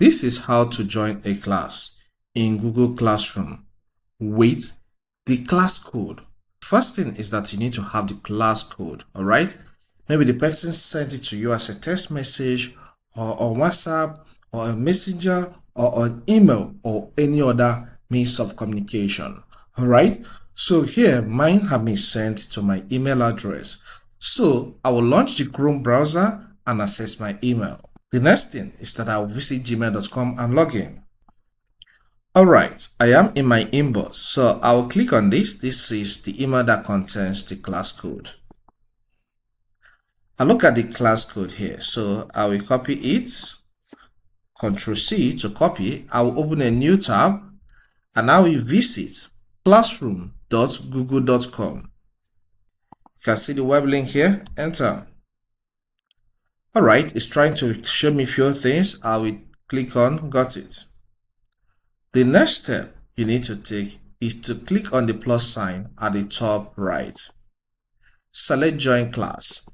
This is how to join a class in Google Classroom with the class code. First thing is that you need to have the class code, all right? Maybe the person sent it to you as a text message or on WhatsApp or a messenger or on email or any other means of communication, all right? So here, mine have been sent to my email address. So I will launch the Chrome browser and access my email. The next thing is that I'll visit gmail.com and log in. Alright, I am in my inbox, so I'll click on this. This is the email that contains the class code. I look at the class code here, so I will copy it, Ctrl C to copy. I will open a new tab and I will visit classroom.google.com. You can see the web link here, enter. Alright, it's trying to show me a few things. I will click on got it. The next step you need to take is to click on the plus sign at the top right. Select join class.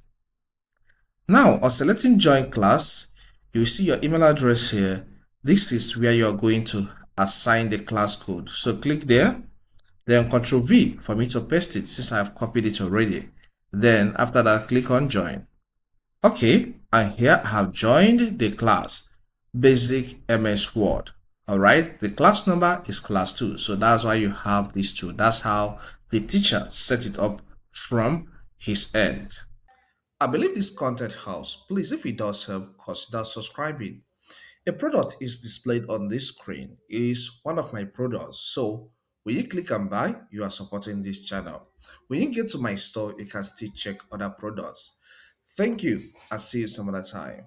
Now on selecting join class, you will see your email address here. This is where you are going to assign the class code. So click there, then Ctrl V for me to paste it since I have copied it already. Then after that, click on join. Okay, and here I have joined the class Basic MS Word. All right, the class number is class 2, so that's why you have these two. That's how the teacher set it up from his end. I believe this content helps. Please, if it does help, consider subscribing. A product is displayed on this screen is one of my products. So when you click and buy, you are supporting this channel. When you get to my store, you can still check other products. Thank you and see you some other time.